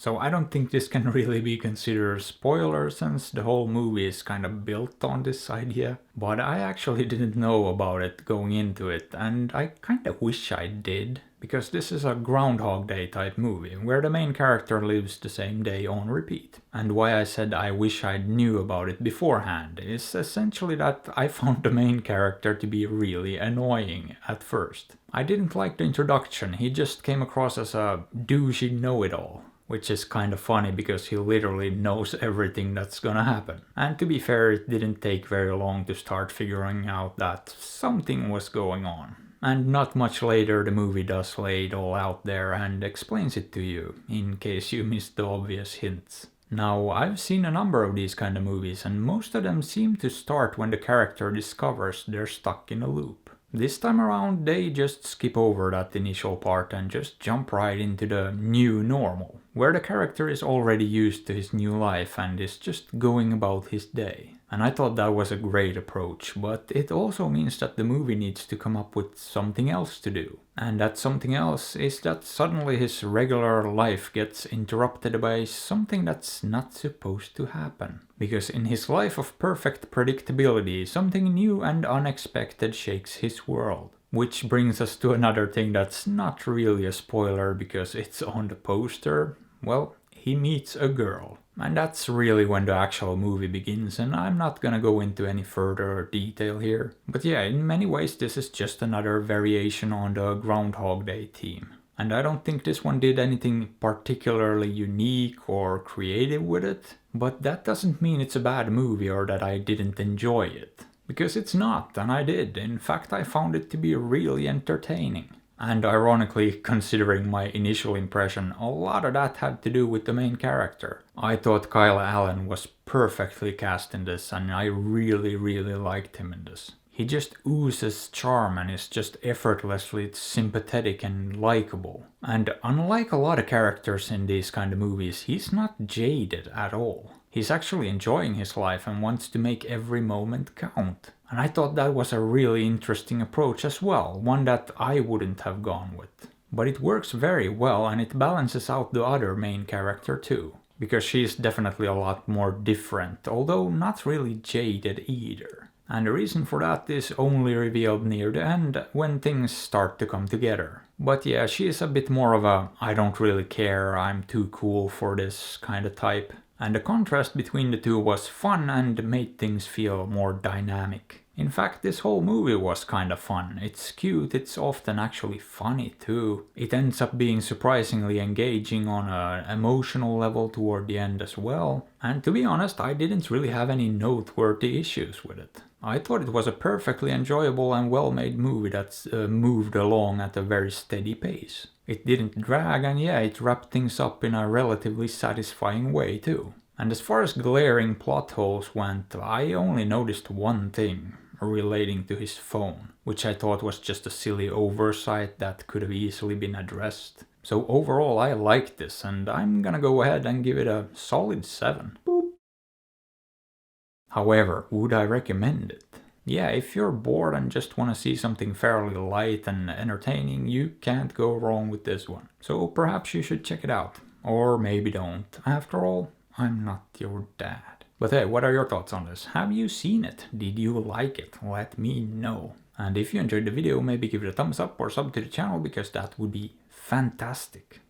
So I don't think this can really be considered a spoiler since the whole movie is kind of built on this idea. But I actually didn't know about it going into it, and I kind of wish I did. Because this is a Groundhog Day type movie, where the main character lives the same day on repeat. And why I said I wish I knew about it beforehand is essentially that I found the main character to be really annoying at first. I didn't like the introduction, he just came across as a douchey know-it-all. Which is kind of funny because he literally knows everything that's gonna happen. And to be fair, it didn't take very long to start figuring out that something was going on. And not much later the movie does lay it all out there and explains it to you, in case you missed the obvious hints. Now, I've seen a number of these kind of movies, and most of them seem to start when the character discovers they're stuck in a loop. This time around, they just skip over that initial part and just jump right into the new normal, where the character is already used to his new life and is just going about his day. And I thought that was a great approach, but it also means that the movie needs to come up with something else to do. And that something else is that suddenly his regular life gets interrupted by something that's not supposed to happen. Because in his life of perfect predictability, something new and unexpected shakes his world. Which brings us to another thing that's not really a spoiler because it's on the poster. Well, he meets a girl. And that's really when the actual movie begins, and I'm not gonna go into any further detail here. But yeah, in many ways this is just another variation on the Groundhog Day theme. And I don't think this one did anything particularly unique or creative with it, but that doesn't mean it's a bad movie or that I didn't enjoy it. Because it's not, and I did. In fact, I found it to be really entertaining. And ironically, considering my initial impression, a lot of that had to do with the main character. I thought Kyle Allen was perfectly cast in this, and I really liked him in this. He just oozes charm and is just effortlessly sympathetic and likable. And unlike a lot of characters in these kind of movies, he's not jaded at all. He's actually enjoying his life and wants to make every moment count. And I thought that was a really interesting approach as well, one that I wouldn't have gone with. But it works very well and it balances out the other main character too. Because she's definitely a lot more different, although not really jaded either. And the reason for that is only revealed near the end, when things start to come together. But yeah, she is a bit more of a I don't really care, I'm too cool for this kind of type. And the contrast between the two was fun and made things feel more dynamic. In fact, this whole movie was kind of fun. It's cute, it's often actually funny too. It ends up being surprisingly engaging on an emotional level toward the end as well. And to be honest, I didn't really have any noteworthy issues with it. I thought it was a perfectly enjoyable and well-made movie that's moved along at a very steady pace. It didn't drag, and yeah, it wrapped things up in a relatively satisfying way too. And as far as glaring plot holes went, I only noticed one thing relating to his phone, which I thought was just a silly oversight that could have easily been addressed. So overall I liked this, and I'm gonna go ahead and give it a solid 7. Boop. However, would I recommend it? Yeah, if you're bored and just want to see something fairly light and entertaining, you can't go wrong with this one. So perhaps you should check it out. Or maybe don't. After all, I'm not your dad. But hey, what are your thoughts on this? Have you seen it? Did you like it? Let me know. And if you enjoyed the video, maybe give it a thumbs up or sub to the channel because that would be fantastic.